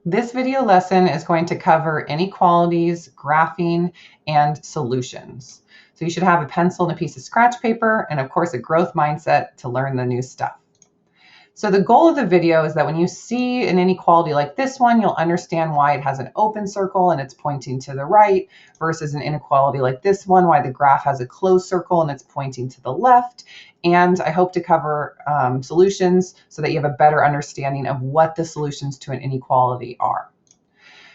This video lesson is going to cover inequalities, graphing, and solutions. So you should have a pencil and a piece of scratch paper, and of course a growth mindset to learn the new stuff. So the goal of the video is that when you see an inequality like this one, you'll understand why it has an open circle and it's pointing to the right, versus an inequality like this one, why the graph has a closed circle and it's pointing to the left. And I hope to cover solutions so that you have a better understanding of what the solutions to an inequality are.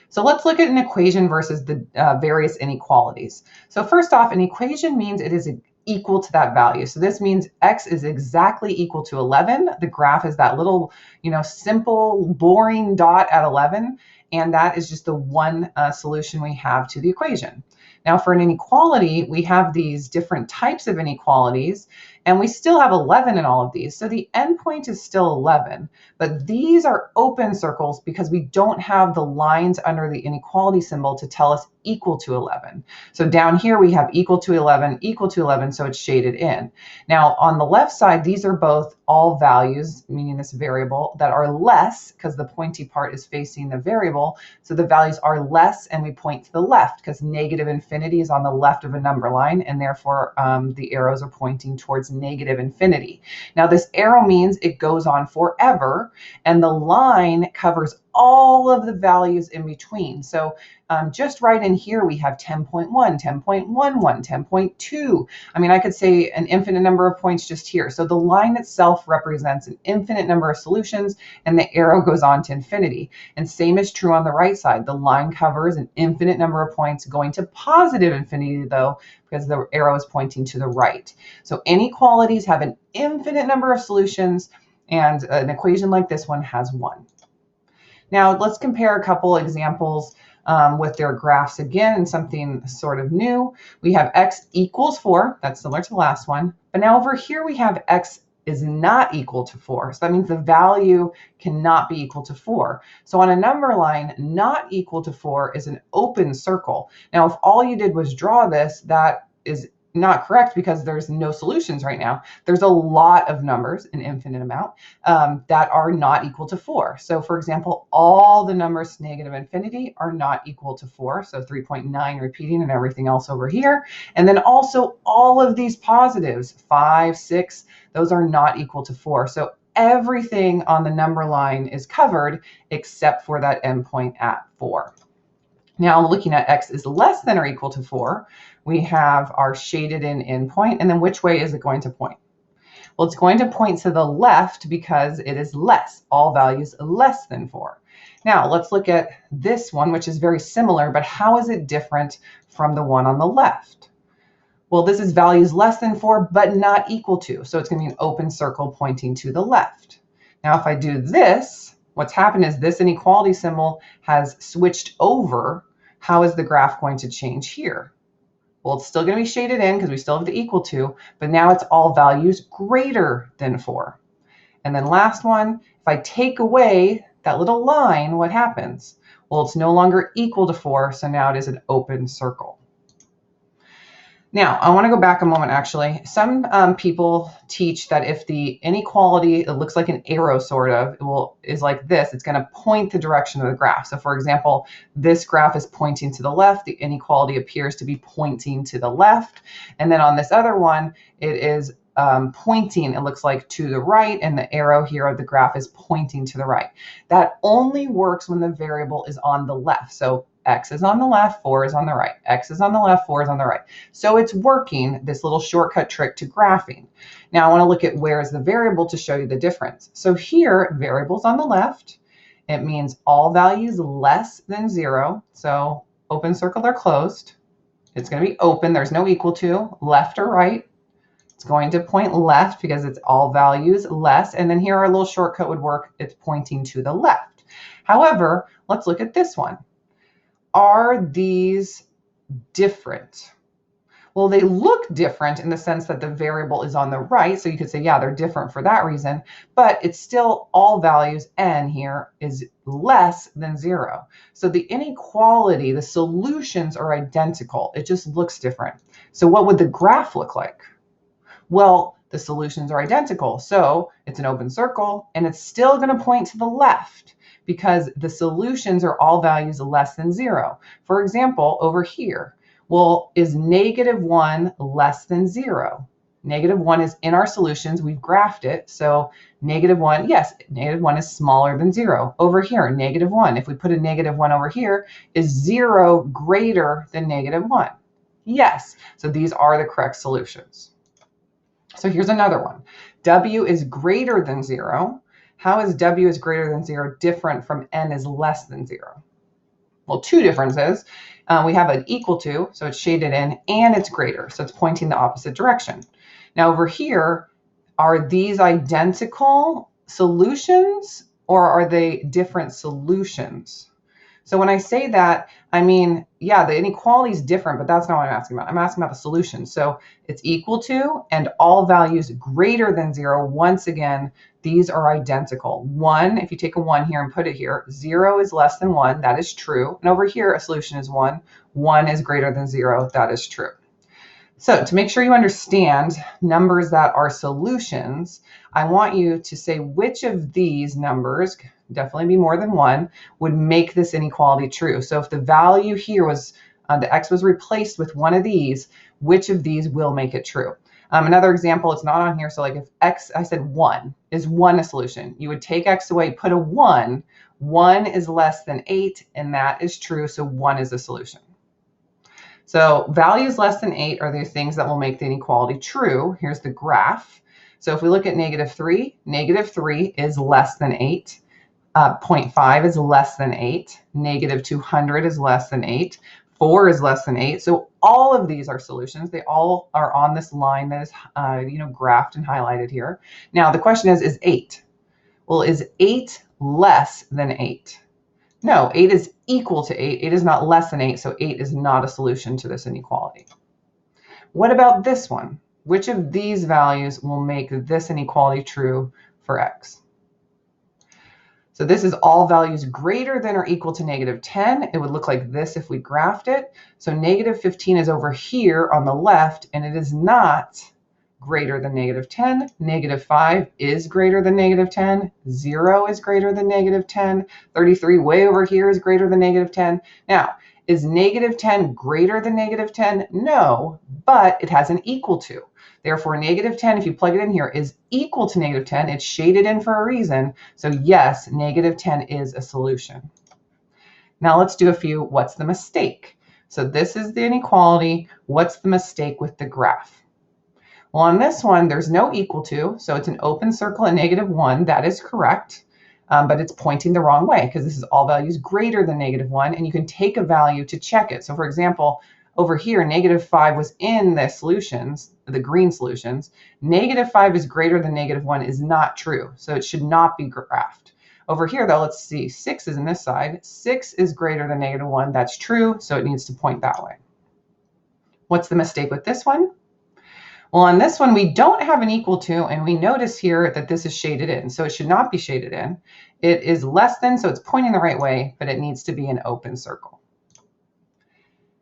So let's look at an equation versus the various inequalities. So first off, an equation means it is equal to that value. So this means x is exactly equal to 11. The graph is that little, simple, boring dot at 11. And that is just the one solution we have to the equation. Now for an inequality, we have these different types of inequalities, and we still have 11 in all of these. So the endpoint is still 11, but these are open circles because we don't have the lines under the inequality symbol to tell us equal to 11. So down here we have equal to 11, so it's shaded in. Now on the left side, these are both all values, meaning this variable, that are less because the pointy part is facing the variable. So the values are less and we point to the left because negative infinity is on the left of a number line, and therefore the arrows are pointing towards negative infinity. Now this arrow means it goes on forever, and the line covers all of the values in between. So just right in here, we have 10.1, 10.11, 10.2. I mean, I could say an infinite number of points just here. So the line itself represents an infinite number of solutions, and the arrow goes on to infinity. And same is true on the right side. The line covers an infinite number of points going to positive infinity, though, because the arrow is pointing to the right. So inequalities have an infinite number of solutions, and an equation like this one has one. Now let's compare a couple examples with their graphs again, and something sort of new. We have x equals 4. That's similar to the last one. But now over here we have x is not equal to 4. So that means the value cannot be equal to 4. So on a number line, not equal to 4 is an open circle. Now if all you did was draw this, that is not correct because there's no solutions right now. There's a lot of numbers, an infinite amount, that are not equal to 4. So for example, all the numbers to negative infinity are not equal to 4. So 3.9 repeating and everything else over here. And then also all of these positives, 5, 6, those are not equal to 4. So everything on the number line is covered except for that endpoint at 4. Now looking at x is less than or equal to 4, we have our shaded in endpoint, and then which way is it going to point? Well, it's going to point to the left because it is less, all values less than 4. Now let's look at this one, which is very similar, but how is it different from the one on the left? Well, this is values less than 4, but not equal to, so it's going to be an open circle pointing to the left. Now if I do this, what's happened is this inequality symbol has switched over. How is the graph going to change here? Well, it's still going to be shaded in because we still have the equal to, but now it's all values greater than 4. And then last one, if I take away that little line, what happens? Well, it's no longer equal to 4, so now it is an open circle. Now, I want to go back a moment, actually. Some people teach that if the inequality, it looks like an arrow sort of, is like this, it's going to point the direction of the graph. So for example, this graph is pointing to the left, the inequality appears to be pointing to the left. And then on this other one, it is pointing, it looks like, to the right, and the arrow here of the graph is pointing to the right. That only works when the variable is on the left. So x is on the left, 4 is on the right. X is on the left, 4 is on the right. So it's working, this little shortcut trick to graphing. Now I want to look at where is the variable to show you the difference. So here, variable's on the left. It means all values less than 0. So open circle or closed. It's going to be open. There's no equal to, left or right. It's going to point left because it's all values less. And then here our little shortcut would work. It's pointing to the left. However, let's look at this one. Are these different? Well, they look different in the sense that the variable is on the right. So you could say, yeah, they're different for that reason, but it's still all values n here is less than 0. So the inequality, the solutions are identical. It just looks different. So what would the graph look like? Well, the solutions are identical. So it's an open circle and it's still going to point to the left because the solutions are all values less than 0. For example, over here, well, is -1 less than 0? -1 is in our solutions. We've graphed it. So -1, yes, -1 is smaller than 0. Over here, -1. If we put a -1 over here, is 0 greater than -1? Yes. So these are the correct solutions. So here's another one. W is greater than 0. How is W is greater than 0 different from N is less than 0? Well, two differences. We have an equal to, so it's shaded in, and it's greater, so it's pointing the opposite direction. Now over here, are these identical solutions or are they different solutions? So when I say that, I mean, yeah, the inequality is different, but that's not what I'm asking about. I'm asking about the solution. So it's equal to and all values greater than 0. Once again, these are identical. 1, if you take a 1 here and put it here, 0 is less than 1. That is true. And over here, a solution is 1. 1 is greater than 0. That is true. So to make sure you understand numbers that are solutions, I want you to say which of these numbers, definitely be more than 1, would make this inequality true. So if the value here was, the x was replaced with one of these, which of these will make it true? Another example, it's not on here. So like if x, I said 1, is 1 a solution? You would take x away, put a 1. 1 is less than 8, and that is true. So 1 is a solution. So values less than 8 are the things that will make the inequality true. Here's the graph. So if we look at -3 is less than 8. 0.5 is less than 8. -200 is less than 8. 4 is less than 8. So all of these are solutions. They all are on this line that is graphed and highlighted here. Now the question is 8? Well, is 8 less than 8? No, 8 is equal to 8. 8 is not less than 8, so 8 is not a solution to this inequality. What about this one? Which of these values will make this inequality true for x? So this is all values greater than or equal to -10. It would look like this if we graphed it. So -15 is over here on the left, and it is not greater than -10. -5 is greater than -10. 0 is greater than -10. 33 way over here is greater than -10. Now, is -10 greater than -10? No, but it has an equal to. Therefore, -10, if you plug it in here, is equal to -10. It's shaded in for a reason. So yes, -10 is a solution. Now let's do a few, what's the mistake? So this is the inequality. What's the mistake with the graph? Well, on this one, there's no equal to, so it's an open circle at -1. That is correct, but it's pointing the wrong way because this is all values greater than -1, and you can take a value to check it. So for example, over here, -5 was in the solutions, the green solutions. -5 is greater than -1 is not true, so it should not be graphed. Over here, though, let's see, 6 is in this side. 6 is greater than -1. That's true, so it needs to point that way. What's the mistake with this one? Well, on this one, we don't have an equal to, and we notice here that this is shaded in, so it should not be shaded in. It is less than, so it's pointing the right way, but it needs to be an open circle.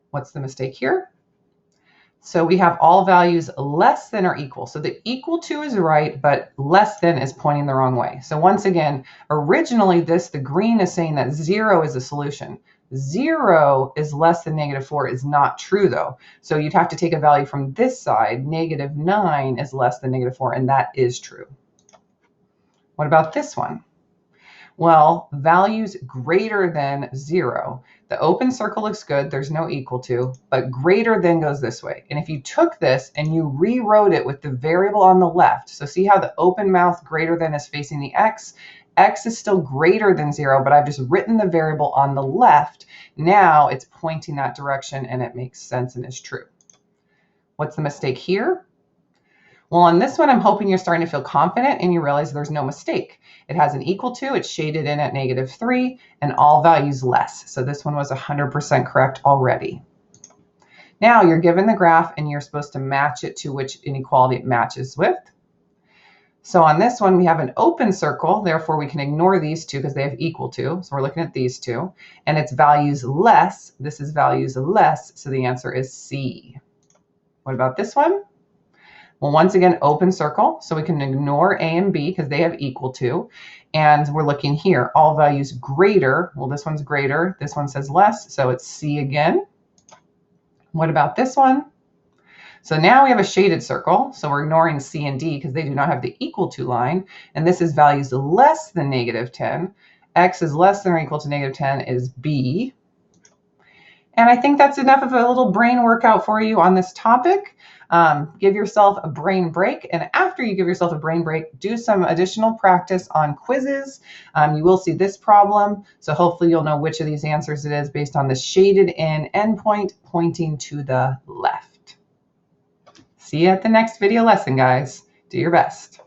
What's the mistake here? So we have all values less than or equal. So the equal to is right, but less than is pointing the wrong way. So once again, originally the green is saying that 0 is a solution. 0 is less than -4 is not true though. So you'd have to take a value from this side. -9 is less than -4, and that is true. What about this one? Well, values greater than 0. The open circle looks good. There's no equal to, but greater than goes this way. And if you took this and you rewrote it with the variable on the left, so see how the open mouth greater than is facing the x? X is still greater than 0, but I've just written the variable on the left. Now it's pointing that direction and it makes sense and is true. What's the mistake here? Well, on this one, I'm hoping you're starting to feel confident and you realize there's no mistake. It has an equal to, it's shaded in at -3, and all values less. So this one was 100% correct already. Now you're given the graph and you're supposed to match it to which inequality it matches with. So on this one, we have an open circle, therefore we can ignore these two because they have equal to. So we're looking at these two, and it's values less. This is values less, so the answer is C. What about this one? Well, once again, open circle, so we can ignore A and B because they have equal to. And we're looking here, all values greater. Well, this one's greater, this one says less, so it's C again. What about this one? So now we have a shaded circle, so we're ignoring C and D because they do not have the equal to line, and this is values less than -10. X is less than or equal to -10 is B. And I think that's enough of a little brain workout for you on this topic. Give yourself a brain break, and after you give yourself a brain break, do some additional practice on quizzes. You will see this problem, so hopefully you'll know which of these answers it is based on the shaded in endpoint pointing to the left. See you at the next video lesson, guys. Do your best.